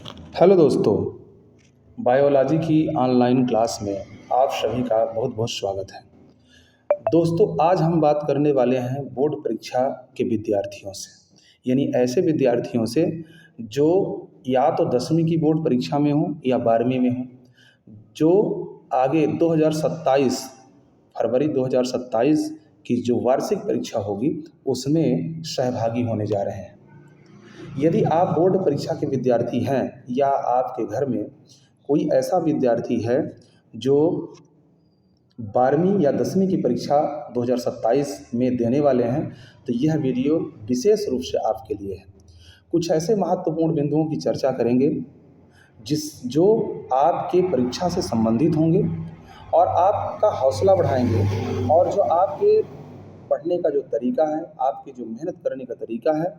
Hello दोस्तों, biology की online class में आप सभी का बहुत बहुत स्वागत है। दोस्तों, आज हम बात करने वाले हैं बोर्ड परीक्षा के विद्यार्थियों से, यानी ऐसे विद्यार्थियों से जो या तो 10वीं की बोर्ड परीक्षा में हों या 12वीं में हों, जो आगे 2027 फरवरी 2027 की जो वार्षिक परीक्षा होगी उसमें सहभागी होने जा रहे हैं। यदि आप बोर्ड परीक्षा के विद्यार्थी हैं या आपके घर में कोई ऐसा विद्यार्थी है जो 12वीं या 10वीं की परीक्षा 2027 में देने वाले हैं, तो यह वीडियो विशेष रूप से आपके लिए है। कुछ ऐसे महत्वपूर्ण बिंदुओं की चर्चा करेंगे जो आपके परीक्षा से संबंधित होंगे और आपका हौसला बढ़ाएंगे, और जो आपके पढ़ने का जो तरीका है, आपकी जो मेहनत करने का तरीका है,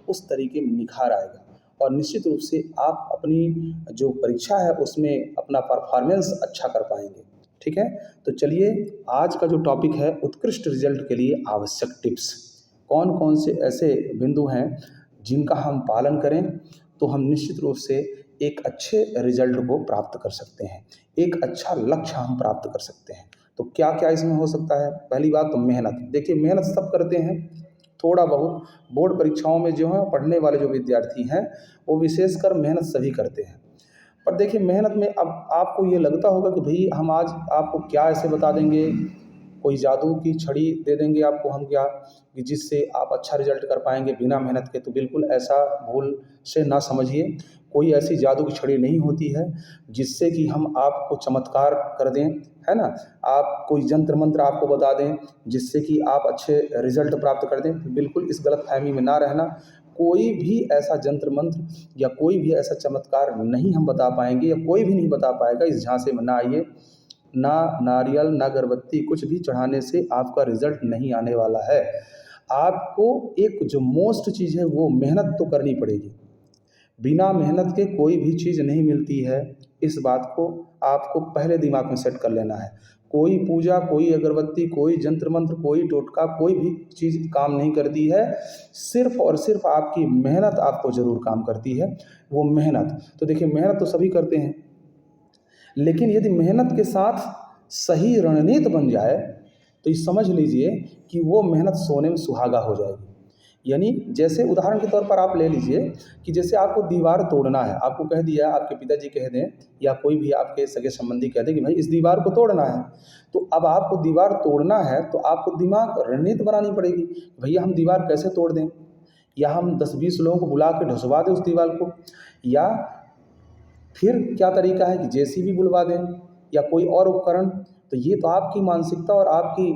उस तरीके में निखार आएगा और निश्चित रूप से आप अपनी जो परीक्षा है उसमें अपना परफॉर्मेंस अच्छा कर पाएंगे। ठीक है, तो चलिए, आज का जो टॉपिक है उत्कृष्ट रिजल्ट के लिए आवश्यक टिप्स। कौन कौन से ऐसे बिंदु हैं जिनका हम पालन करें तो हम निश्चित रूप से एक अच्छे रिजल्ट को प्राप्त कर सकते हैं, एक अच्छा लक्ष्य हम प्राप्त कर सकते हैं। तो क्या क्या इसमें हो सकता है? पहली बात तो मेहनत। देखिए, मेहनत सब करते हैं, थोड़ा बहुत बोर्ड परीक्षाओं में जो है पढ़ने वाले जो विद्यार्थी हैं वो विशेषकर मेहनत सभी करते हैं। पर देखिए, मेहनत में अब आपको ये लगता होगा कि भाई हम आज आपको क्या ऐसे बता देंगे, कोई जादू की छड़ी दे देंगे आपको हम क्या, कि जिससे आप अच्छा रिजल्ट कर पाएंगे बिना मेहनत के। तो बिल्कुल ऐसा भूल से ना समझिए। कोई ऐसी जादू की छड़ी नहीं होती है जिससे कि हम आपको चमत्कार कर दें, है ना। आप कोई जंत्र मंत्र आपको बता दें जिससे कि आप अच्छे रिजल्ट प्राप्त कर दें, तो बिल्कुल इस गलत फहमी में ना रहना। कोई भी ऐसा जंत्र मंत्र या कोई भी ऐसा चमत्कार नहीं हम बता पाएंगे, या कोई भी नहीं बता पाएगा। इस झांसे में ना आइए। ना नारियल ना अगरबत्ती कुछ भी चढ़ाने से आपका रिजल्ट नहीं आने वाला है। आपको एक जो मोस्ट चीज़ है वो मेहनत तो करनी पड़ेगी। बिना मेहनत के कोई भी चीज़ नहीं मिलती है। इस बात को आपको पहले दिमाग में सेट कर लेना है। कोई पूजा, कोई अगरबत्ती, कोई जंत्र मंत्र, कोई टोटका, कोई भी चीज़ काम नहीं करती है। सिर्फ और सिर्फ आपकी मेहनत आपको ज़रूर काम करती है। वो मेहनत तो देखिए, मेहनत तो सभी करते हैं, लेकिन यदि मेहनत के साथ सही रणनीति बन जाए तो ये समझ लीजिए कि वो मेहनत सोने में सुहागा हो जाएगी। यानी जैसे उदाहरण के तौर पर आप ले लीजिए कि जैसे आपको दीवार तोड़ना है, आपको कह दिया, आपके पिताजी कह दें या कोई भी आपके सगे संबंधी कह दे कि भाई इस दीवार को तोड़ना है, तो अब आपको दीवार तोड़ना है तो आपको दिमाग रणनीति बनानी पड़ेगी। भैया हम दीवार कैसे तोड़ दें, या हम 10-20 लोगों को बुला के ढुसवा दें उस दीवार को, या फिर क्या तरीका है कि जेसीबी बुलवा दें या कोई और उपकरण। तो ये तो आपकी मानसिकता और आपकी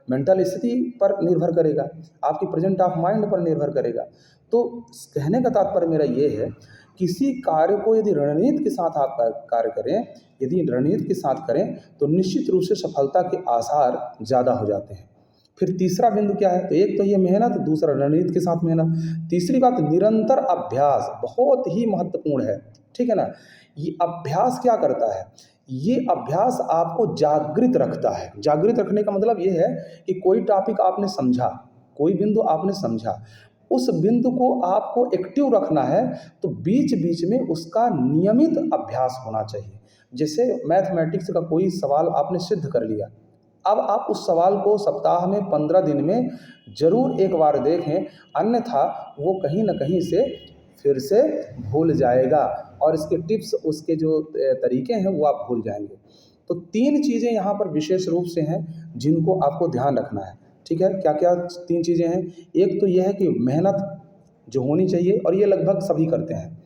मेंटल स्थिति पर निर्भर करेगा, आपकी प्रेजेंट ऑफ माइंड पर निर्भर करेगा। तो कहने का तात्पर्य मेरा ये है, किसी कार्य को यदि रणनीति के साथ आप कार्य करें, यदि रणनीति के साथ करें तो निश्चित रूप से सफलता के आसार ज़्यादा हो जाते हैं। फिर तीसरा बिंदु क्या है? तो एक तो ये मेहनत, दूसरा रणनीति के साथ मेहनत, तीसरी बात निरंतर अभ्यास, बहुत ही महत्वपूर्ण है। ठीक है ना। ये अभ्यास क्या करता है? ये अभ्यास आपको जागृत रखता है। जागृत रखने का मतलब ये है कि कोई टॉपिक आपने समझा, कोई बिंदु आपने समझा, उस बिंदु को आपको एक्टिव रखना है, तो बीच बीच में उसका नियमित अभ्यास होना चाहिए। जैसे मैथमेटिक्स का कोई सवाल आपने सिद्ध कर लिया, अब आप उस सवाल को सप्ताह में 15 दिन में जरूर एक बार देखें, अन्यथा वो कहीं ना कहीं से फिर से भूल जाएगा और इसके टिप्स, उसके जो तरीके हैं वो आप भूल जाएंगे। तो 3 चीज़ें यहाँ पर विशेष रूप से हैं जिनको आपको ध्यान रखना है। ठीक है, क्या क्या 3 चीज़ें हैं? एक तो यह है कि मेहनत जो होनी चाहिए, और ये लगभग सभी करते हैं,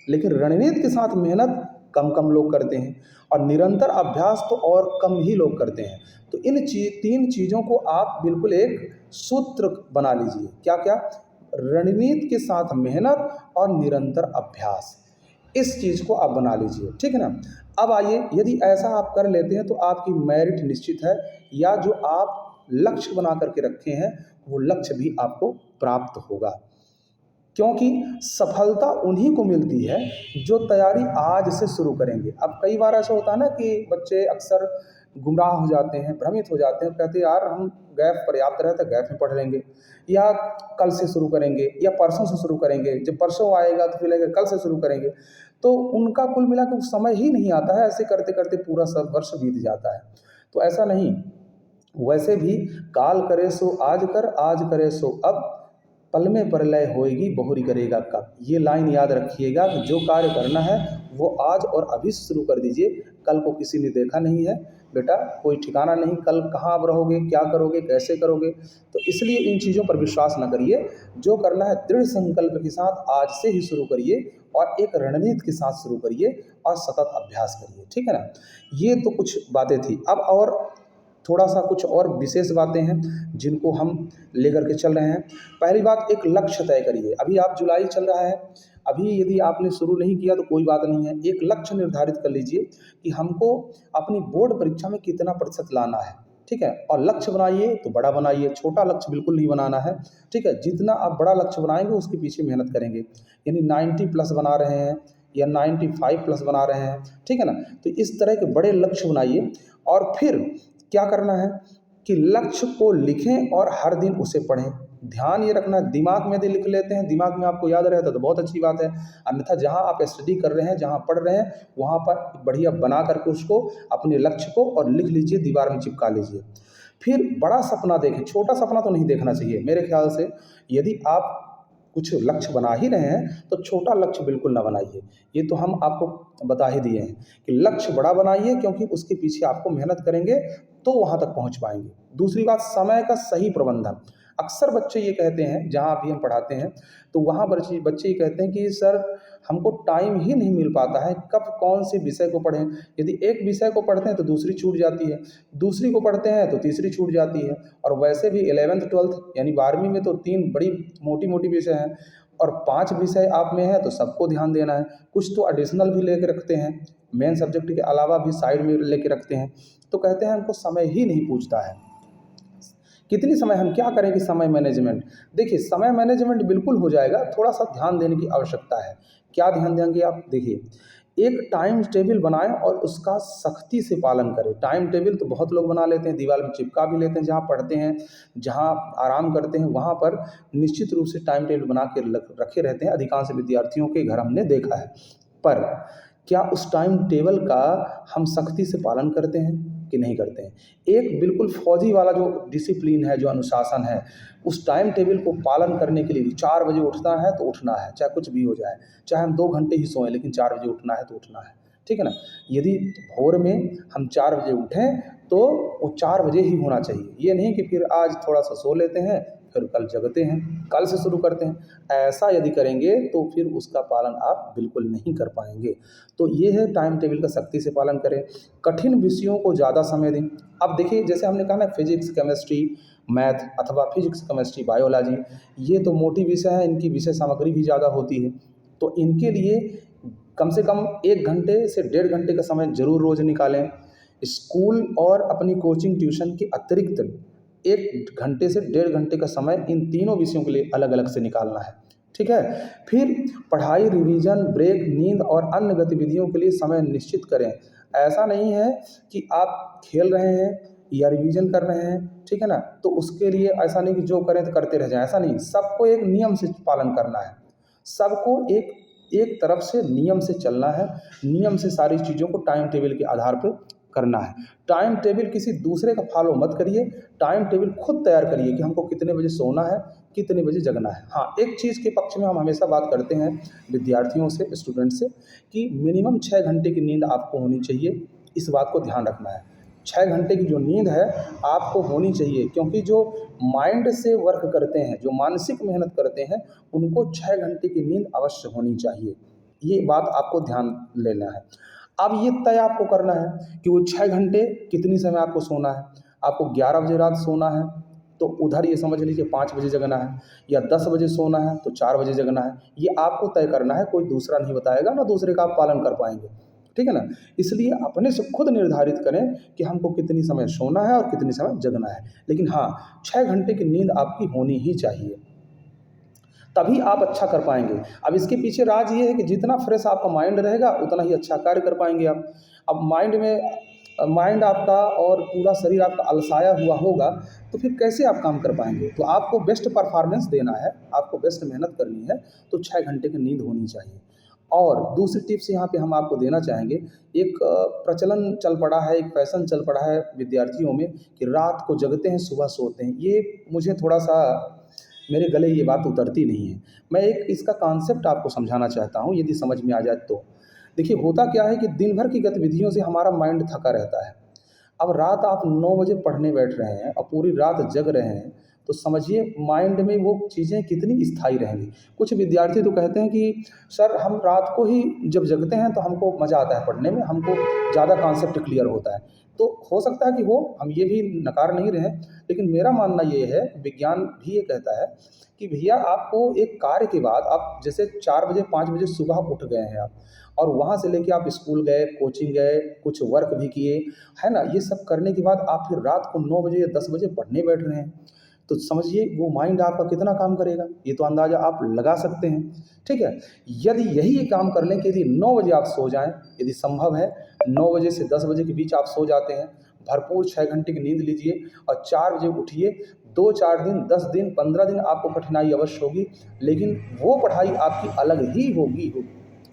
लेकिन रणनीति के साथ मेहनत कम कम लोग करते हैं, और निरंतर अभ्यास तो और कम ही लोग करते हैं। तो इन 3 चीज़ों को आप बिल्कुल एक सूत्र बना लीजिए। क्या क्या? रणनीति के साथ मेहनत और निरंतर अभ्यास, इस चीज़ को आप बना लीजिए। ठीक है ना। अब आइए, यदि ऐसा आप कर लेते हैं तो आपकी मेरिट निश्चित है, या जो आप लक्ष्य बना करके रखे हैं वो लक्ष्य भी आपको प्राप्त होगा। क्योंकि सफलता उन्हीं को मिलती है जो तैयारी आज से शुरू करेंगे। अब कई बार ऐसा होता है ना कि बच्चे अक्सर गुमराह हो जाते हैं, भ्रमित हो जाते हैं, कहते हैं यार हम गैप पर्याप्त रहता है, गैप में पढ़ लेंगे, या कल से शुरू करेंगे, या परसों से शुरू करेंगे, जब परसों आएगा तो फिर लगेगा कल से शुरू करेंगे। तो उनका कुल मिला के समय ही नहीं आता है, ऐसे करते करते पूरा सब वर्ष बीत जाता है। तो ऐसा नहीं, वैसे भी काल करे सो आज कर, आज करे सो अब, पल में प्रलय होएगी बहुरी करेगा कब। ये लाइन याद रखिएगा कि जो कार्य करना है वो आज और अभी से शुरू कर दीजिए। कल को किसी ने देखा नहीं है बेटा, कोई ठिकाना नहीं, कल कहाँ आप रहोगे, क्या करोगे, कैसे करोगे। तो इसलिए इन चीज़ों पर विश्वास न करिए। जो करना है दृढ़ संकल्प के साथ आज से ही शुरू करिए और एक रणनीति के साथ शुरू करिए और सतत अभ्यास करिए। ठीक है ना। ये तो कुछ बातें थी। अब और थोड़ा सा कुछ और विशेष बातें हैं जिनको हम लेकर के चल रहे हैं। पहली बात, एक लक्ष्य तय करिए। अभी आप जुलाई चल रहा है, अभी यदि आपने शुरू नहीं किया तो कोई बात नहीं है। एक लक्ष्य निर्धारित कर लीजिए कि हमको अपनी बोर्ड परीक्षा में कितना प्रतिशत लाना है। ठीक है, और लक्ष्य बनाइए तो बड़ा बनाइए, छोटा लक्ष्य बिल्कुल नहीं बनाना है। ठीक है, जितना आप बड़ा लक्ष्य बनाएंगे उसके पीछे मेहनत करेंगे। यानी 90 प्लस बना रहे हैं या 95 प्लस बना रहे हैं, ठीक है ना। तो इस तरह के बड़े लक्ष्य बनाइए और फिर क्या करना है कि लक्ष्य को लिखें और हर दिन उसे पढ़ें। ध्यान ये रखना है, दिमाग में यदि लिख लेते हैं, दिमाग में आपको याद रहता है तो बहुत अच्छी बात है। अन्यथा जहाँ आप स्टडी कर रहे हैं, जहाँ पढ़ रहे हैं, वहाँ पर बढ़िया बना करके उसको, अपने लक्ष्य को और लिख लीजिए, दीवार में चिपका लीजिए। फिर बड़ा सपना देखें, छोटा सपना तो नहीं देखना चाहिए मेरे ख्याल से। यदि आप कुछ लक्ष्य बना ही रहे हैं तो छोटा लक्ष्य बिल्कुल ना बनाइए। ये तो हम आपको बता ही दिए हैं कि लक्ष्य बड़ा बनाइए, क्योंकि उसके पीछे आपको मेहनत करेंगे तो वहाँ तक पहुँच पाएंगे। दूसरी बात, समय का सही प्रबंधन। अक्सर बच्चे ये कहते हैं, जहाँ भी हम पढ़ाते हैं तो वहाँ बच्चे बच्चे ये कहते हैं कि सर हमको टाइम ही नहीं मिल पाता है, कब कौन से विषय को पढ़ें। यदि एक विषय को पढ़ते हैं तो दूसरी छूट जाती है, दूसरी को पढ़ते हैं तो तीसरी छूट जाती है। और वैसे भी 11th 12th यानी 12वीं में तो 3 बड़ी मोटी मोटी विषय हैं और 5 विषय आप में है, तो सबको ध्यान देना है। कुछ तो एडिशनल भी लेके रखते हैं, मेन सब्जेक्ट के अलावा भी साइड में लेके रखते हैं। तो कहते हैं हमको समय ही नहीं पूछता है। कितनी समय, हम क्या करें कि समय मैनेजमेंट। देखिए, समय मैनेजमेंट बिल्कुल हो जाएगा, थोड़ा सा ध्यान देने की आवश्यकता है। क्या ध्यान देंगे आप, देखिए, एक टाइम टेबल बनाएं और उसका सख्ती से पालन करें। टाइम टेबल तो बहुत लोग बना लेते हैं, दीवार में चिपका भी लेते हैं, जहाँ पढ़ते हैं, जहाँ आराम करते हैं वहाँ पर निश्चित रूप से टाइम टेबल बना के रखे रहते हैं। अधिकांश विद्यार्थियों के घर हमने देखा है। पर क्या उस टाइम टेबल का हम सख्ती से पालन करते हैं कि नहीं करते हैं। एक बिल्कुल फौजी वाला जो डिसिप्लिन है, जो अनुशासन है, उस टाइम टेबल को पालन करने के लिए 4 बजे उठना है तो उठना है, चाहे कुछ भी हो जाए, चाहे हम 2 घंटे ही सोएं, लेकिन 4 बजे उठना है तो उठना है। ठीक है ना। यदि भोर में हम 4 बजे उठें तो वो 4 बजे ही होना चाहिए। ये नहीं कि फिर आज थोड़ा सा सो लेते हैं, फिर कल जगते हैं, कल से शुरू करते हैं। ऐसा यदि करेंगे तो फिर उसका पालन आप बिल्कुल नहीं कर पाएंगे। तो ये है, टाइम टेबल का सख्ती से पालन करें। कठिन विषयों को ज़्यादा समय दें। अब देखिए, जैसे हमने कहा ना, फिजिक्स केमिस्ट्री मैथ अथवा फिजिक्स केमिस्ट्री बायोलॉजी, ये तो मोटी विषय है, इनकी विषय सामग्री भी ज़्यादा होती है। तो इनके लिए कम से कम 1 घंटे से 1.5 घंटे का समय जरूर रोज़ निकालें। स्कूल और अपनी कोचिंग ट्यूशन के अतिरिक्त 1 घंटे से 1.5 घंटे का समय इन तीनों विषयों के लिए अलग अलग से निकालना है। ठीक है। फिर पढ़ाई, रिवीजन, ब्रेक, नींद और अन्य गतिविधियों के लिए समय निश्चित करें। ऐसा नहीं है कि आप खेल रहे हैं या रिवीजन कर रहे हैं, ठीक है ना, तो उसके लिए ऐसा नहीं कि जो करें तो करते रह जाएं। ऐसा नहीं, सबको एक नियम से पालन करना है। सबको एक एक तरफ से नियम से चलना है। नियम से सारी चीज़ों को टाइम टेबल के आधार पर करना है। टाइम टेबल किसी दूसरे का फॉलो मत करिए, टाइम टेबल खुद तैयार करिए कि हमको कितने बजे सोना है, कितने बजे जगना है। हाँ, एक चीज़ के पक्ष में हम हमेशा बात करते हैं विद्यार्थियों से, स्टूडेंट से, कि मिनिमम 6 घंटे की नींद आपको होनी चाहिए। इस बात को ध्यान रखना है। 6 घंटे की जो नींद है आपको होनी चाहिए, क्योंकि जो माइंड से वर्क करते हैं, जो मानसिक मेहनत करते हैं, उनको 6 घंटे की नींद अवश्य होनी चाहिए। ये बात आपको ध्यान लेना है। अब ये तय आपको करना है कि वो 6 घंटे कितनी समय आपको सोना है। आपको 11 बजे रात सोना है तो उधर ये समझ लीजिए 5 बजे जगना है, या 10 बजे सोना है तो 4 बजे जगना है। ये आपको तय करना है, कोई दूसरा नहीं बताएगा, ना दूसरे का आप पालन कर पाएंगे। ठीक है ना। इसलिए अपने से खुद निर्धारित करें कि हमको कितनी समय सोना है और कितनी समय जगना है। लेकिन हाँ, 6 घंटे की नींद आपकी होनी ही चाहिए, तभी आप अच्छा कर पाएंगे। अब इसके पीछे राज ये है कि जितना फ्रेश आपका माइंड रहेगा उतना ही अच्छा कार्य कर पाएंगे आप। अब माइंड में माइंड आपका और पूरा शरीर आपका अलसाया हुआ होगा, तो फिर कैसे आप काम कर पाएंगे। तो आपको बेस्ट परफॉर्मेंस देना है, आपको बेस्ट मेहनत करनी है, तो 6 घंटे की नींद होनी चाहिए। और दूसरी टिप्स यहाँ पे हम आपको देना चाहेंगे, एक प्रचलन चल पड़ा है, एक फैशन चल पड़ा है विद्यार्थियों में कि रात को जगते हैं, सुबह सोते हैं। ये मुझे थोड़ा-सा, मेरे गले ये बात उतरती नहीं है। मैं एक इसका कॉन्सेप्ट आपको समझाना चाहता हूँ, यदि समझ में आ जाए तो। देखिए, होता क्या है कि दिन भर की गतिविधियों से हमारा माइंड थका रहता है। अब रात आप 9 बजे पढ़ने बैठ रहे हैं और पूरी रात जग रहे हैं, तो समझिए माइंड में वो चीज़ें कितनी स्थायी रहेंगी। कुछ विद्यार्थी तो कहते हैं कि सर हम रात को ही जब जगते हैं तो हमको मज़ा आता है पढ़ने में, हमको ज़्यादा कॉन्सेप्ट क्लियर होता है। तो हो सकता है कि हो, हम ये भी नकार नहीं रहे हैं, लेकिन मेरा मानना ये है, विज्ञान भी ये कहता है कि भैया आपको एक कार्य के बाद आप जैसे 4 बजे 5 बजे सुबह उठ गए हैं आप, और वहाँ से लेके आप स्कूल गए, कोचिंग गए, कुछ वर्क भी किए, है ना? ये सब करने के बाद आप फिर रात को 9 बजे या 10 बजे पढ़ने बैठ रहे हैं। तो समझिए वो माइंड आपका कितना काम करेगा, ये तो अंदाज़ा आप लगा सकते हैं, ठीक है? यदि यही काम कर लें कि यदि 9 बजे आप सो जाएँ, यदि संभव है 9 बजे से 10 बजे के बीच आप सो जाते हैं, भरपूर 6 घंटे की नींद लीजिए और 4 बजे उठिए, 2-4 दिन, 10 दिन, 15 दिन आपको कठिनाई अवश्य होगी, लेकिन वो पढ़ाई आपकी अलग ही होगी।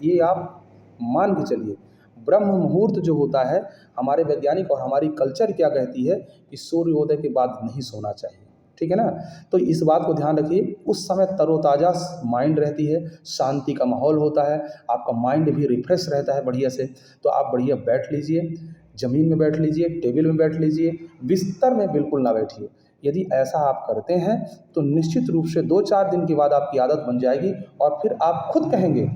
ये आप मान के चलिए। ब्रह्म मुहूर्त जो होता है, हमारे वैज्ञानिक और हमारी कल्चर क्या कहती है कि सूर्योदय के बाद नहीं सोना चाहिए, ठीक है ना? तो इस बात को ध्यान रखिए, उस समय तरोताज़ा माइंड रहती है, शांति का माहौल होता है, आपका माइंड भी रिफ्रेश रहता है बढ़िया से। तो आप बढ़िया बैठ लीजिए, ज़मीन में बैठ लीजिए, टेबल में बैठ लीजिए, बिस्तर में बिल्कुल ना बैठिए। यदि ऐसा आप करते हैं तो निश्चित रूप से 2-4 दिन के बाद आपकी आदत बन जाएगी और फिर आप खुद कहेंगे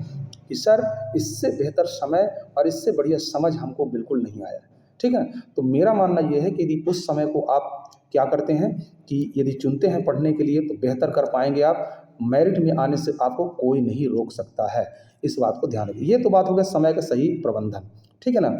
कि सर इससे बेहतर समय और इससे बढ़िया समझ हमको बिल्कुल नहीं आया, ठीक है? तो मेरा मानना ये है कि यदि उस समय को आप क्या करते हैं कि यदि चुनते हैं पढ़ने के लिए, तो बेहतर कर पाएँगे आप। मेरिट में आने से आपको कोई नहीं रोक सकता है, इस बात को ध्यान रखिए। ये तो बात हो गया समय का सही प्रबंधन, ठीक है ना?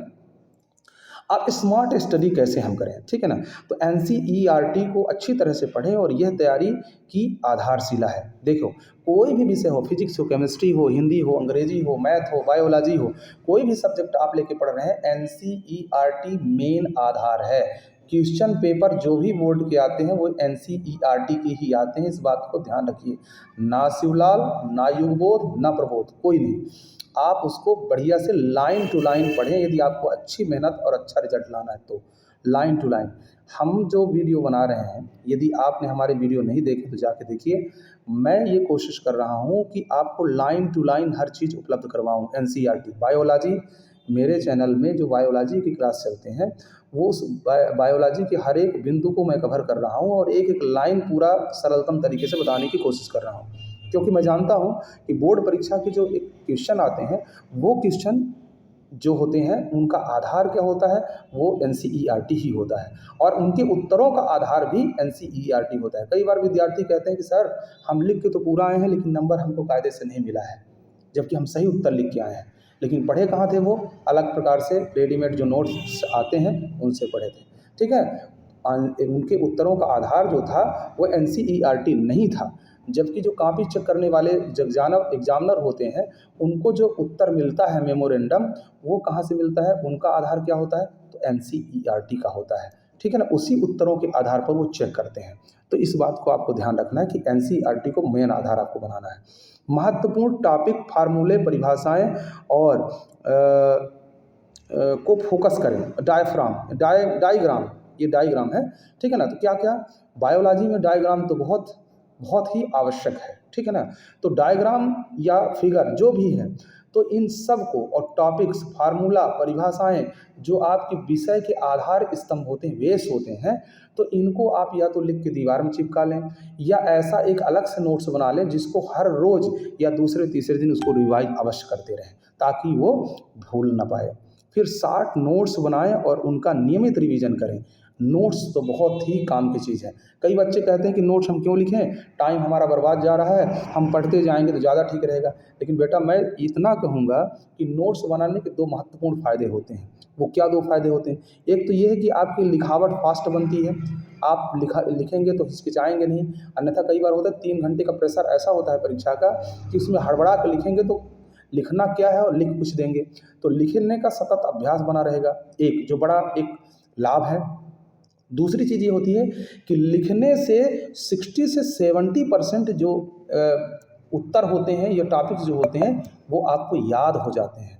अब स्मार्ट स्टडी कैसे हम करें, ठीक है ना? तो एनसीईआरटी को अच्छी तरह से पढ़ें और यह तैयारी की आधारशिला है। देखो, कोई भी विषय हो, फिजिक्स हो, केमिस्ट्री हो, हिंदी हो, अंग्रेजी हो, मैथ हो, बायोलॉजी हो, कोई भी सब्जेक्ट आप लेके पढ़ रहे हैं, एनसीईआरटी मेन आधार है। क्वेश्चन पेपर जो भी बोर्ड के आते हैं वो एनसीईआरटी के ही आते हैं, इस बात को ध्यान रखिए। ना शिवलाल, ना युगबोध, ना प्रबोध, कोई नहीं। आप उसको बढ़िया से लाइन टू लाइन पढ़ें, यदि आपको अच्छी मेहनत और अच्छा रिजल्ट लाना है तो। Line to line. हम जो वीडियो बना रहे हैं, यदि आपने हमारे वीडियो नहीं देखे तो जाके देखिए। मैं ये कोशिश कर रहा हूँ कि आपको लाइन टू लाइन हर चीज़ उपलब्ध करवाऊँ। एनसीईआरटी, बायोलॉजी, मेरे चैनल में जो बायोलॉजी की क्लास चलते हैं, वो उस बायोलॉजी के हर एक बिंदु को मैं कवर कर रहा हूँ और एक एक लाइन पूरा सरलतम तरीके से बताने की कोशिश कर रहा हूँ। क्योंकि मैं जानता हूँ कि बोर्ड परीक्षा के जो एक क्वेश्चन आते हैं, वो क्वेश्चन जो होते हैं उनका आधार क्या होता है, वो एनसीईआरटी ही होता है और उनके उत्तरों का आधार भी एनसीईआरटी होता है। कई बार विद्यार्थी कहते हैं कि सर हम लिख के तो पूरा आए हैं, लेकिन नंबर हमको कायदे से नहीं मिला है, जबकि हम सही उत्तर लिख के आए हैं, लेकिन पढ़े कहाँ थे, वो अलग प्रकार से रेडीमेड जो नोट्स आते हैं उनसे पढ़े थे, ठीक है? उनके उत्तरों का आधार जो था वो एनसीईआरटी नहीं था, जबकि जो कॉपी चेक करने वाले एग्जामिनर होते हैं, उनको जो उत्तर मिलता है मेमोरेंडम, वो कहाँ से मिलता है, उनका आधार क्या होता है, तो एनसीईआरटी का होता है, ठीक है ना? उसी उत्तरों के आधार पर वो चेक करते हैं। तो इस बात को आपको ध्यान रखना है कि एनसीईआरटी को मेन आधार आपको बनाना है। महत्वपूर्ण टॉपिक, फार्मूले, परिभाषाएं और को फोकस करें। डायग्राम, ये डायग्राम है, ठीक है ना? तो क्या क्या, बायोलॉजी में डायग्राम तो बहुत बहुत ही आवश्यक है, ठीक है ना? तो डायग्राम या फिगर जो भी है, तो इन सब को, और टॉपिक्स, फार्मूला, परिभाषाएं जो आपके विषय के आधार स्तंभ होते हैं, बेस होते हैं, तो इनको आप या तो लिख के दीवार में चिपका लें या ऐसा एक अलग से नोट्स बना लें जिसको हर रोज या दूसरे तीसरे दिन उसको रिवाइज अवश्य करते रहें ताकि वो भूल ना पाए। फिर 60 नोट्स बनाएं और उनका नियमित रिवीजन करें। नोट्स तो बहुत ही काम की चीज़ है। कई बच्चे कहते हैं कि नोट्स हम क्यों लिखें, टाइम हमारा बर्बाद जा रहा है, हम पढ़ते जाएंगे तो ज़्यादा ठीक रहेगा। लेकिन बेटा मैं इतना कहूँगा कि नोट्स बनाने के 2 महत्वपूर्ण फ़ायदे होते हैं। वो क्या 2 फ़ायदे होते हैं? एक तो ये है कि आपकी लिखावट फास्ट बनती है, आप लिखेंगे तो हिचकिचाएंगे नहीं। अन्यथा कई बार होता है 3 घंटे का प्रेशर ऐसा होता है परीक्षा का कि उसमें हड़बड़ा कर लिखेंगे तो लिखना क्या है और लिख कुछ देंगे। तो लिखने का सतत अभ्यास बना रहेगा, एक जो बड़ा एक लाभ है। दूसरी चीज़ ये होती है कि लिखने से 60 से 70% जो उत्तर होते हैं या टॉपिक्स जो होते हैं वो आपको याद हो जाते हैं।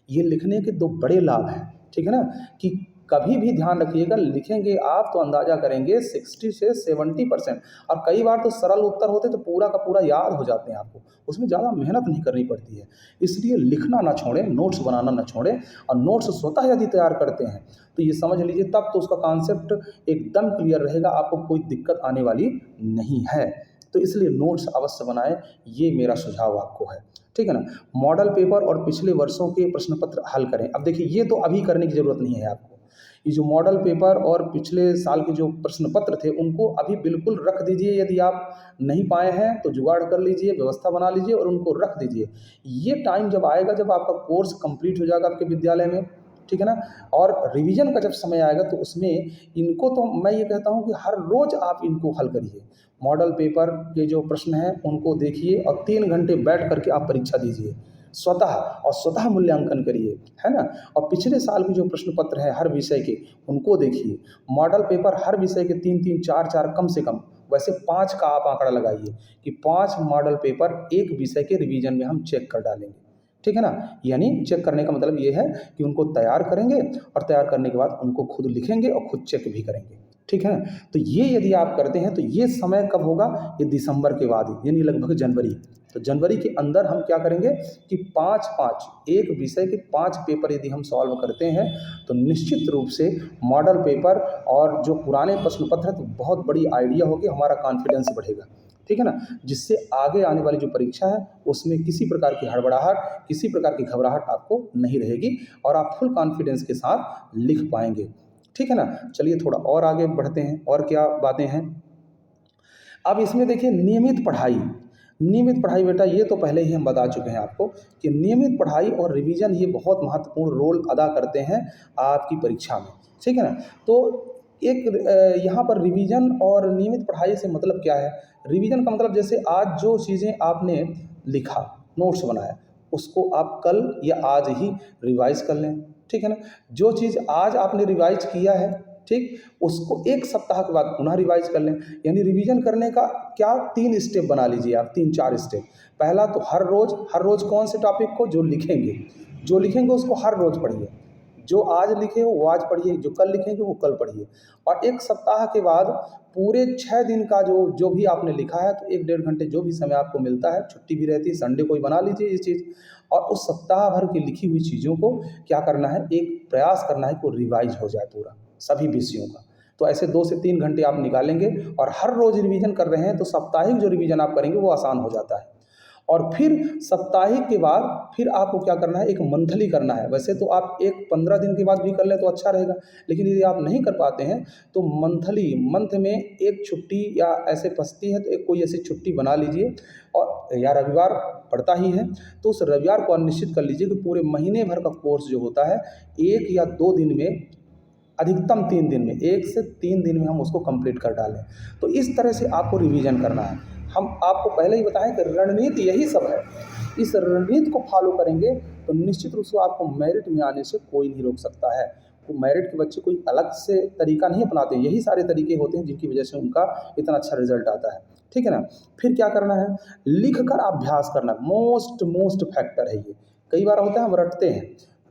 ये लिखने के दो बड़े लाभ हैं, ठीक है ना। कि कभी भी ध्यान रखिएगा, लिखेंगे आप तो अंदाजा करेंगे 60 से 70%, और कई बार तो सरल उत्तर होते तो पूरा का पूरा याद हो जाते हैं आपको, उसमें ज़्यादा मेहनत नहीं करनी पड़ती है। इसलिए लिखना ना छोड़ें, नोट्स बनाना ना छोड़ें, और नोट्स स्वतः यदि तैयार करते हैं तो ये समझ लीजिए तब तो उसका कॉन्सेप्ट एकदम क्लियर रहेगा, आपको कोई दिक्कत आने वाली नहीं है। तो इसलिए नोट्स अवश्य बनाएं, ये मेरा सुझाव आपको है, ठीक है ना। मॉडल पेपर और पिछले वर्षों के प्रश्न पत्र हल करें। अब देखिए ये तो अभी करने की ज़रूरत नहीं है आपको, ये जो मॉडल पेपर और पिछले साल के जो प्रश्न पत्र थे उनको अभी बिल्कुल रख दीजिए। यदि आप नहीं पाए हैं तो जुगाड़ कर लीजिए, व्यवस्था बना लीजिए और उनको रख दीजिए। ये टाइम जब आएगा, जब आपका कोर्स कंप्लीट हो जाएगा आपके विद्यालय में, ठीक है ना, और रिवीजन का जब समय आएगा तो उसमें इनको तो मैं ये कहता हूँ कि हर रोज़ आप इनको हल करिए। मॉडल पेपर के जो प्रश्न हैं उनको देखिए और 3 घंटे बैठ करके आप परीक्षा दीजिए स्वतः, और स्वतः मूल्यांकन करिए, है ना। और पिछले साल के जो प्रश्न पत्र हैं हर विषय के उनको देखिए। मॉडल पेपर हर विषय के 3-3 4-4 कम से कम, वैसे 5 का आप आंकड़ा लगाइए कि 5 मॉडल पेपर एक विषय के रिवीजन में हम चेक कर डालेंगे, ठीक है ना। यानी चेक करने का मतलब ये है कि उनको तैयार करेंगे और तैयार करने के बाद उनको खुद लिखेंगे और खुद चेक भी करेंगे, ठीक है ना। तो ये यदि आप करते हैं तो ये समय कब होगा, ये दिसंबर के बाद ही, यानी लगभग जनवरी। तो जनवरी के अंदर हम क्या करेंगे कि 5-5 एक विषय के 5 पेपर यदि हम सॉल्व करते हैं तो निश्चित रूप से मॉडल पेपर और जो पुराने प्रश्न पत्र हैं तो बहुत बड़ी आइडिया होगी, हमारा कॉन्फिडेंस बढ़ेगा, ठीक है ना। जिससे आगे आने वाली जो परीक्षा है उसमें किसी प्रकार की हड़बड़ाहट, किसी प्रकार की घबराहट आपको नहीं रहेगी और आप फुल कॉन्फिडेंस के साथ लिख पाएंगे, ठीक है ना। चलिए थोड़ा और आगे बढ़ते हैं, और क्या बातें हैं। अब इसमें देखिए नियमित पढ़ाई, नियमित पढ़ाई बेटा ये तो पहले ही हम बता चुके हैं आपको कि नियमित पढ़ाई और रिवीजन ये बहुत महत्वपूर्ण रोल अदा करते हैं आपकी परीक्षा में, ठीक है ना। तो एक यहाँ पर रिवीजन और नियमित पढ़ाई से मतलब क्या है। रिवीजन का मतलब जैसे आज जो चीज़ें आपने लिखा, नोट्स बनाया, उसको आप कल या आज ही रिवाइज कर लें, ठीक है ना। जो चीज़ आज आपने रिवाइज किया है, ठीक, उसको 1 सप्ताह के बाद पुनः रिवाइज कर लें। यानी रिवीजन करने का क्या 3 स्टेप बना लीजिए आप, 3-4 स्टेप। पहला तो हर रोज़ कौन से टॉपिक को जो लिखेंगे उसको हर रोज़ पढ़िए। जो आज लिखे हो वो आज पढ़िए, जो कल लिखेंगे वो कल पढ़िए। और 1 सप्ताह के बाद पूरे 6 दिन का जो भी आपने लिखा है तो 1-1.5 घंटे जो भी समय आपको मिलता है, छुट्टी भी रहती है, संडे कोई बना लीजिए ये चीज़, और उस सप्ताह भर की लिखी हुई चीज़ों को क्या करना है, एक प्रयास करना है कि रिवाइज हो जाए पूरा सभी विषयों का। तो ऐसे 2 से 3 घंटे आप निकालेंगे और हर रोज़ रिवीजन कर रहे हैं तो साप्ताहिक जो रिवीजन आप करेंगे वो आसान हो जाता है। और फिर साप्ताहिक के बाद फिर आपको क्या करना है, एक मंथली करना है। वैसे तो आप एक 15 दिन के बाद भी कर लें तो अच्छा रहेगा, लेकिन यदि आप नहीं कर पाते हैं तो मंथ में एक छुट्टी या ऐसे फंसती है तो एक कोई ऐसी छुट्टी बना लीजिए। और या रविवार पड़ता ही है तो उस रविवार को निश्चित कर लीजिए कि पूरे महीने भर का कोर्स जो होता है 1 या 2 दिन में, अधिकतम 3 दिन में, 1 से 3 दिन में हम उसको कंप्लीट कर डालें। तो इस तरह से आपको रिवीजन करना है। हम आपको पहले ही बताएं कि रणनीति यही सब है। इस रणनीति को फॉलो करेंगे तो निश्चित रूप से आपको मेरिट में आने से कोई नहीं रोक सकता है। तो मेरिट के बच्चे कोई अलग से तरीका नहीं अपनाते, यही सारे तरीके होते हैं जिनकी वजह से उनका इतना अच्छा रिजल्ट आता है, ठीक है ना। फिर क्या करना है, लिख कर अभ्यास करना मोस्ट फैक्टर है ये। कई बार होता है हम रटते हैं,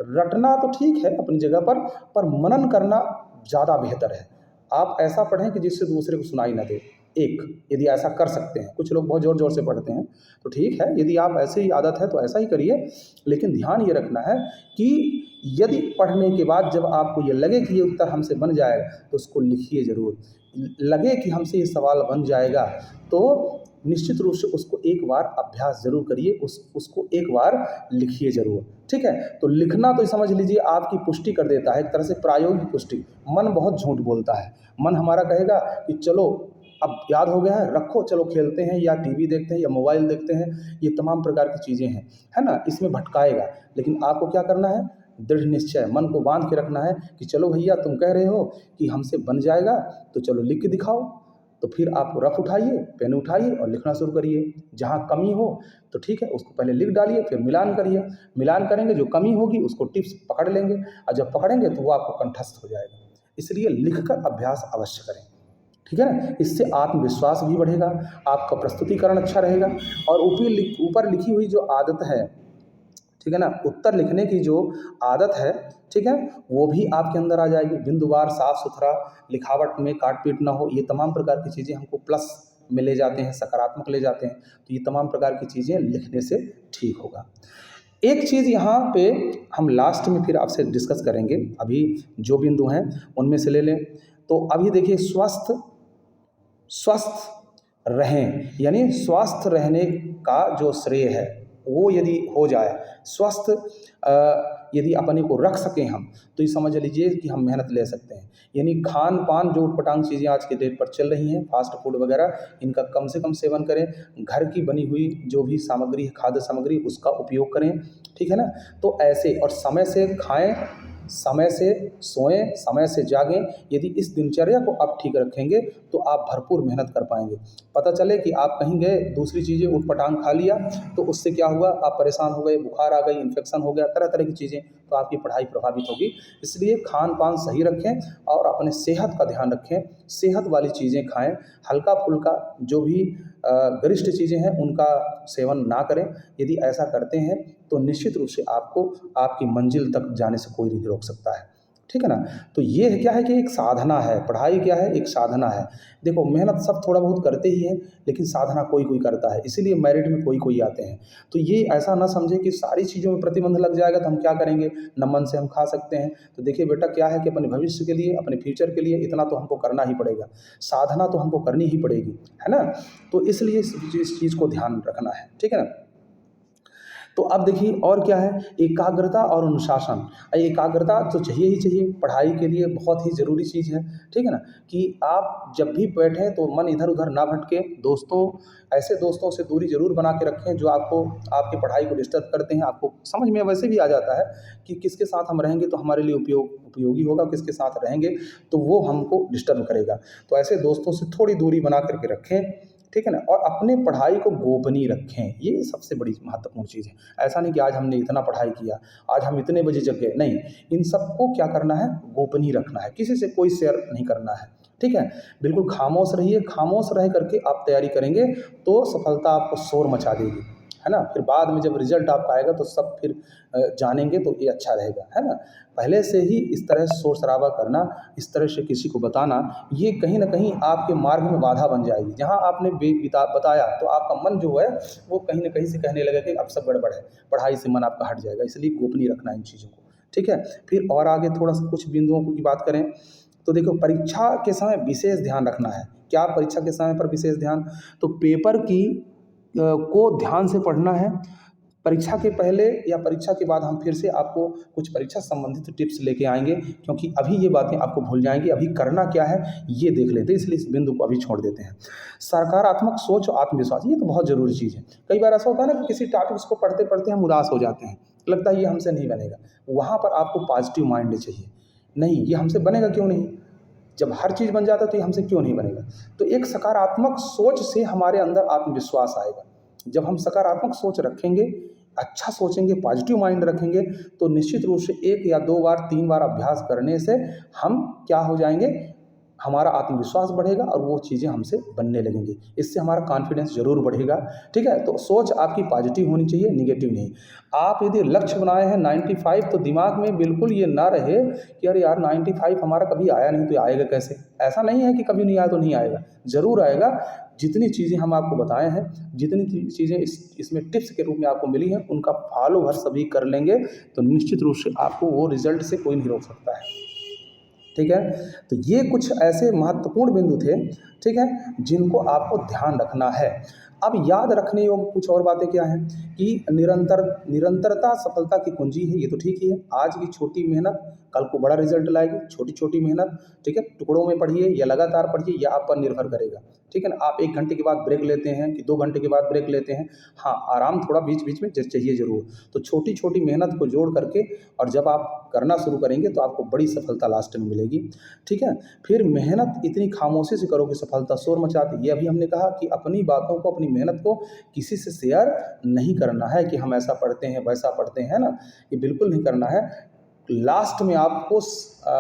रटना तो ठीक है अपनी जगह पर मनन करना ज़्यादा बेहतर है। आप ऐसा पढ़ें कि जिससे दूसरे को सुनाई ना दे। एक यदि ऐसा कर सकते हैं, कुछ लोग बहुत ज़ोर ज़ोर से पढ़ते हैं तो ठीक है, यदि आप ऐसे ही आदत है तो ऐसा ही करिए। लेकिन ध्यान ये रखना है कि यदि पढ़ने के बाद जब आपको ये लगे कि ये उत्तर हमसे बन जाएगा तो उसको लिखिए ज़रूर। लगे कि हमसे ये सवाल बन जाएगा तो निश्चित रूप से उसको एक बार अभ्यास ज़रूर करिए, उसको एक बार लिखिए ज़रूर, ठीक है। तो लिखना तो समझ लीजिए आपकी पुष्टि कर देता है, एक तरह से प्रायोगिक पुष्टि। मन बहुत झूठ बोलता है, मन हमारा कहेगा कि चलो अब याद हो गया है, रखो चलो खेलते हैं या टीवी देखते हैं या मोबाइल देखते हैं, ये तमाम प्रकार की चीज़ें हैं, है ना, इसमें भटकाएगा। लेकिन आपको क्या करना है, दृढ़ निश्चय मन को बांध के रखना है कि चलो भैया तुम कह रहे हो कि हमसे बन जाएगा तो चलो लिख के दिखाओ। तो फिर आप रफ उठाइए, पेन उठाइए और लिखना शुरू करिए। जहाँ कमी हो तो ठीक है, उसको पहले लिख डालिए, फिर मिलान करिए। मिलान करेंगे, जो कमी होगी उसको टिप्स पकड़ लेंगे, और जब पकड़ेंगे तो वो आपको कंठस्थ हो जाएगा। इसलिए लिखकर अभ्यास अवश्य करें, ठीक है ना। इससे आत्मविश्वास भी बढ़ेगा, आपका प्रस्तुतिकरण अच्छा रहेगा, और ऊपर लिखी हुई जो आदत है, ठीक है ना, उत्तर लिखने की जो आदत है, ठीक है, वो भी आपके अंदर आ जाएगी। बिंदुवार, साफ सुथरा, लिखावट में काट पीट ना हो, ये तमाम प्रकार की चीज़ें हमको प्लस में ले जाते हैं, सकारात्मक ले जाते हैं। तो ये तमाम प्रकार की चीज़ें लिखने से ठीक होगा। एक चीज़ यहाँ पे हम लास्ट में फिर आपसे डिस्कस करेंगे, अभी जो बिंदु हैं उनमें से ले लें। तो अभी देखिए, स्वस्थ स्वस्थ रहें, यानी स्वस्थ रहने का जो श्रेय है वो यदि हो जाए, स्वस्थ यदि अपने को रख सकें हम, तो ये समझ लीजिए कि हम मेहनत ले सकते हैं। यानी खान पान जो उटपटांग चीज़ें आज के डेट पर चल रही हैं, फास्ट फूड वगैरह, इनका कम से कम सेवन करें। घर की बनी हुई जो भी सामग्री है, खाद्य सामग्री, उसका उपयोग करें, ठीक है ना। तो ऐसे, और समय से खाएं, समय से सोएं, समय से जागें। यदि इस दिनचर्या को आप ठीक रखेंगे तो आप भरपूर मेहनत कर पाएंगे। पता चले कि आप कहीं गए, दूसरी चीज़ें उटपटांग खा लिया, तो उससे क्या हुआ, आप परेशान हो गए, बुखार आ गई, इन्फेक्शन हो गया, तरह तरह की चीज़ें, तो आपकी पढ़ाई प्रभावित होगी। इसलिए खान पान सही रखें और अपने सेहत का ध्यान रखें। सेहत वाली चीज़ें खाएं, हल्का फुल्का जो भी गरिष्ठ चीज़ें हैं उनका सेवन ना करें। यदि ऐसा करते हैं तो निश्चित रूप से आपको आपकी मंजिल तक जाने से कोई नहीं रोक सकता है, ठीक है ना। तो ये क्या है कि एक साधना है, पढ़ाई क्या है, एक साधना है। देखो, मेहनत सब थोड़ा बहुत करते ही हैं, लेकिन साधना कोई कोई करता है, इसीलिए मेरिट में कोई कोई आते हैं। तो ये ऐसा ना समझे कि सारी चीज़ों में प्रतिबंध लग जाएगा तो हम क्या करेंगे, न मन से हम खा सकते हैं। तो देखिए बेटा, क्या है कि अपने भविष्य के लिए, अपने फ्यूचर के लिए इतना तो हमको करना ही पड़ेगा, साधना तो हमको करनी ही पड़ेगी, है ना। तो इसलिए इस चीज़ को ध्यान रखना है, ठीक है ना। तो अब देखिए और क्या है, एकाग्रता और अनुशासन। एकाग्रता तो चाहिए ही चाहिए, पढ़ाई के लिए बहुत ही ज़रूरी चीज़ है, ठीक है ना। कि आप जब भी बैठें तो मन इधर उधर ना भटके। दोस्तों, ऐसे दोस्तों से दूरी ज़रूर बना के रखें जो आपको, आपकी पढ़ाई को डिस्टर्ब करते हैं। आपको समझ में वैसे भी आ जाता है कि किसके साथ हम रहेंगे तो हमारे लिए उपयोगी होगा, किसके साथ रहेंगे तो वो हमको डिस्टर्ब करेगा। तो ऐसे दोस्तों से थोड़ी दूरी बना करके रखें, ठीक है ना। और अपने पढ़ाई को गोपनीय रखें, ये सबसे बड़ी महत्वपूर्ण चीज़ है। ऐसा नहीं कि आज हमने इतना पढ़ाई किया, आज हम इतने बजे जग गए, नहीं। इन सबको क्या करना है, गोपनीय रखना है, किसी से कोई शेयर नहीं करना है, ठीक है। बिल्कुल खामोश रहिए, खामोश रह करके आप तैयारी करेंगे तो सफलता आपको शोर मचा देगी, है ना। फिर बाद में जब रिजल्ट आपका आएगा तो सब फिर जानेंगे, तो ये अच्छा रहेगा, है ना। पहले से ही इस तरह शोर शराबा करना, इस तरह से किसी को बताना, ये कहीं ना कहीं आपके मार्ग में बाधा बन जाएगी। जहाँ आपने बताया तो आपका मन जो है वो कहीं ना कहीं से कहने लगा कि अब सब गड़बड़ है, पढ़ाई से मन आपका हट जाएगा। इसलिए गोपनीय रखना इन चीज़ों को, ठीक है। फिर और आगे थोड़ा सा कुछ बिंदुओं की बात करें तो देखो, परीक्षा के समय विशेष ध्यान रखना है। क्या परीक्षा के समय पर विशेष ध्यान, तो पेपर की को ध्यान से पढ़ना है। परीक्षा के पहले या परीक्षा के बाद हम फिर से आपको कुछ परीक्षा संबंधित टिप्स लेके आएंगे, क्योंकि अभी ये बातें आपको भूल जाएंगी। अभी करना क्या है ये देख लेते हैं, इसलिए इस बिंदु को अभी छोड़ देते हैं। सकारात्मक सोच और आत्मविश्वास, ये तो बहुत ज़रूरी चीज़ है। कई बार ऐसा होता है ना कि किसी टॉपिक्स को पढ़ते पढ़ते हम उदास हो जाते हैं, लगता है ये हमसे नहीं बनेगा। वहाँ पर आपको पॉजिटिव माइंड चाहिए, नहीं ये हमसे बनेगा क्यों नहीं, जब हर चीज़ बन जाता है तो ये हमसे क्यों नहीं बनेगा। तो एक सकारात्मक सोच से हमारे अंदर आत्मविश्वास आएगा। जब हम सकारात्मक सोच रखेंगे, अच्छा सोचेंगे, पॉजिटिव माइंड रखेंगे, तो निश्चित रूप से 1 या 2 बार 3 बार अभ्यास करने से हम क्या हो जाएंगे, हमारा आत्मविश्वास बढ़ेगा और वो चीज़ें हमसे बनने लगेंगी। इससे हमारा कॉन्फिडेंस ज़रूर बढ़ेगा, ठीक है। तो सोच आपकी पॉजिटिव होनी चाहिए, निगेटिव नहीं। आप यदि लक्ष्य बनाए हैं 95, तो दिमाग में बिल्कुल ये ना रहे कि अरे यार 95 हमारा कभी आया नहीं तो आएगा कैसे। ऐसा नहीं है कि कभी नहीं आया तो नहीं आएगा, ज़रूर आएगा। जितनी चीज़ें हम आपको बताए हैं, जितनी चीज़ें इसमें टिप्स के रूप में आपको मिली हैं, उनका फॉलो हर सभी कर लेंगे तो निश्चित रूप से आपको वो रिजल्ट से कोई नहीं रोक सकता है, ठीक है। तो ये कुछ ऐसे महत्वपूर्ण बिंदु थे, ठीक है, जिनको आपको ध्यान रखना है। अब याद रखने योग्य कुछ और बातें क्या हैं कि निरंतरता सफलता की कुंजी है, ये तो ठीक ही है। आज की छोटी मेहनत कल को बड़ा रिजल्ट लाएगी, छोटी छोटी मेहनत, ठीक है। टुकड़ों में पढ़िए या लगातार पढ़िए, यह आप पर निर्भर करेगा, ठीक है ना। आप 1 घंटे के बाद ब्रेक लेते हैं कि 2 घंटे के बाद ब्रेक लेते हैं, हाँ, आराम थोड़ा बीच बीच में चाहिए ज़रूर। तो छोटी छोटी मेहनत को जोड़ करके और जब आप करना शुरू करेंगे तो आपको बड़ी सफलता लास्ट में मिलेगी, ठीक है। फिर मेहनत इतनी खामोशी से करो कि सफलता शोर मचाती। ये अभी हमने कहा कि अपनी बातों को, अपनी मेहनत को किसी से शेयर नहीं करना है कि हम ऐसा पढ़ते हैं, वैसा पढ़ते हैं ना, ये बिल्कुल नहीं करना है। लास्ट में आपको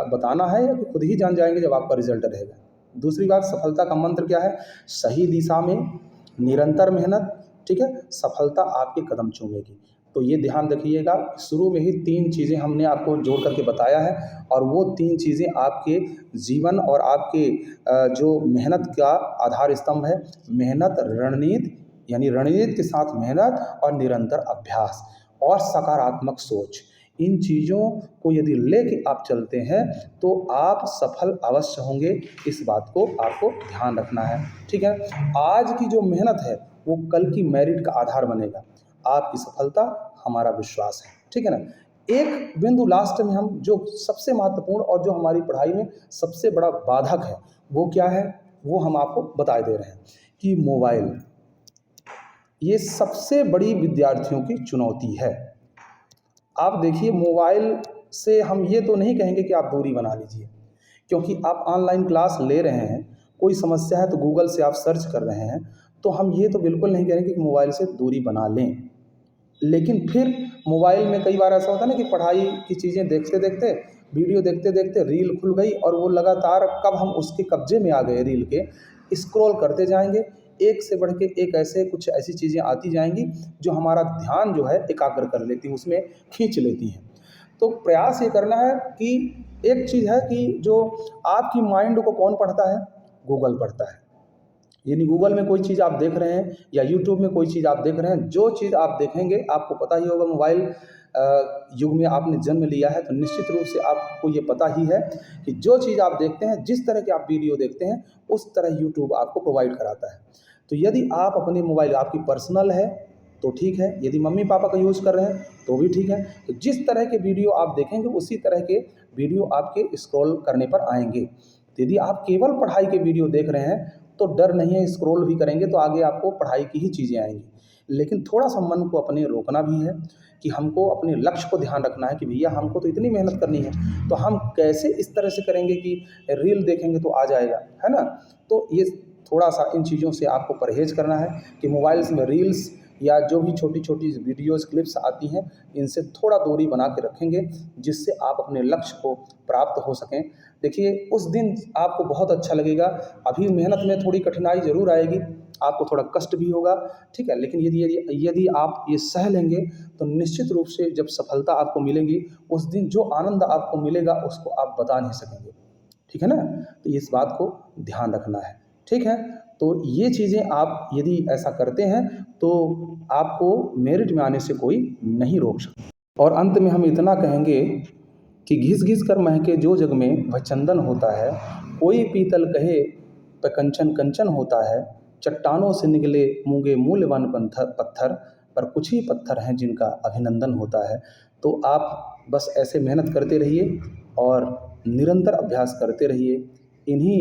बताना है या कि खुद ही जान जाएंगे जब आपका रिजल्ट रहेगा। दूसरी बात, सफलता का मंत्र क्या है? सही दिशा में निरंतर मेहनत, ठीक है, सफलता आपके कदम चूमेगी। तो ये ध्यान रखिएगा, शुरू में ही 3 चीज़ें हमने आपको जोड़ करके बताया है और वो 3 चीज़ें आपके जीवन और आपके जो मेहनत का आधार स्तंभ है। मेहनत, रणनीति यानी रणनीति के साथ मेहनत और निरंतर अभ्यास और सकारात्मक सोच। इन चीज़ों को यदि लेके आप चलते हैं तो आप सफल अवश्य होंगे। इस बात को आपको ध्यान रखना है, ठीक है। आज की जो मेहनत है वो कल की मेरिट का आधार बनेगा। आपकी सफलता हमारा विश्वास है, ठीक है ना। एक बिंदु लास्ट में हम जो सबसे महत्वपूर्ण और जो हमारी पढ़ाई में सबसे बड़ा बाधक है वो क्या है, वो हम आपको बता दे रहे हैं कि मोबाइल, ये सबसे बड़ी विद्यार्थियों की चुनौती है। आप देखिए, मोबाइल से हम ये तो नहीं कहेंगे कि आप दूरी बना लीजिए, क्योंकि आप ऑनलाइन क्लास ले रहे हैं, कोई समस्या है तो गूगल से आप सर्च कर रहे हैं, तो हम ये तो बिल्कुल नहीं कहेंगे कि मोबाइल से दूरी बना लें। लेकिन फिर मोबाइल में कई बार ऐसा होता है ना कि पढ़ाई की चीज़ें देखते देखते, वीडियो देखते देखते रील खुल गई और वो लगातार कब हम उसके कब्जे में आ गए रील के, स्क्रॉल करते जाएंगे, एक से बढ़ के एक ऐसे कुछ ऐसी चीज़ें आती जाएंगी जो हमारा ध्यान जो है एकाग्र कर लेती हैं, उसमें खींच लेती हैं। तो प्रयास ये करना है कि एक चीज़ है कि जो आपकी माइंड को कौन पढ़ता है? गूगल पढ़ता है। यानी गूगल में कोई चीज़ आप देख रहे हैं या यूट्यूब में कोई चीज़ आप देख रहे हैं, जो चीज़ आप देखेंगे आपको पता ही होगा। मोबाइल युग में आपने जन्म लिया है तो निश्चित रूप से आपको ये पता ही है कि जो चीज़ आप देखते हैं, जिस तरह के आप वीडियो देखते हैं, उस तरह यूट्यूब आपको प्रोवाइड कराता है। तो यदि आप अपने मोबाइल, आपकी पर्सनल है तो ठीक है, यदि मम्मी पापा का यूज़ कर रहे हैं तो भी ठीक है। तो जिस तरह के वीडियो आप देखेंगे उसी तरह के वीडियो आपके स्क्रॉल करने पर आएंगे। तो यदि आप केवल पढ़ाई के वीडियो देख रहे हैं तो डर नहीं है, स्क्रॉल भी करेंगे तो आगे आपको पढ़ाई की ही चीज़ें आएंगी। लेकिन थोड़ा सा मन को अपने रोकना भी है कि हमको अपने लक्ष्य को ध्यान रखना है कि भैया हमको तो इतनी मेहनत करनी है, तो हम कैसे इस तरह से करेंगे कि रील देखेंगे तो आ जाएगा, है ना। तो ये थोड़ा सा इन चीज़ों से आपको परहेज़ करना है कि मोबाइल्स में रील्स या जो भी छोटी छोटी वीडियोज़ क्लिप्स आती हैं, इनसे थोड़ा दूरी बना के रखेंगे, जिससे आप अपने लक्ष्य को प्राप्त हो सकें। देखिए, उस दिन आपको बहुत अच्छा लगेगा। अभी मेहनत में थोड़ी कठिनाई ज़रूर आएगी, आपको थोड़ा कष्ट भी होगा, ठीक है, लेकिन यदि यदि यदि आप ये सह लेंगे तो निश्चित रूप से जब सफलता आपको मिलेगी, उस दिन जो आनंद आपको मिलेगा उसको आप बता नहीं सकेंगे, ठीक है ना। तो इस बात को ध्यान रखना है, ठीक है। तो ये चीज़ें आप यदि ऐसा करते हैं तो आपको मेरिट में आने से कोई नहीं रोक सकता। और अंत में हम इतना कहेंगे कि घिस घिस कर महके जो जग में वह चंदन होता है, कोई पीतल कहे पे कंचन कंचन होता है, चट्टानों से निकले मूंगे मूल्यवान पत्थर, पर कुछ ही पत्थर हैं जिनका अभिनंदन होता है। तो आप बस ऐसे मेहनत करते रहिए और निरंतर अभ्यास करते रहिए। इन्हीं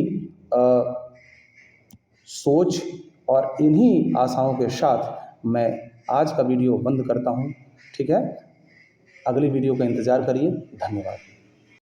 सोच और इन्हीं आशाओं के साथ मैं आज का वीडियो बंद करता हूँ, ठीक है। अगली वीडियो का इंतज़ार करिए। धन्यवाद।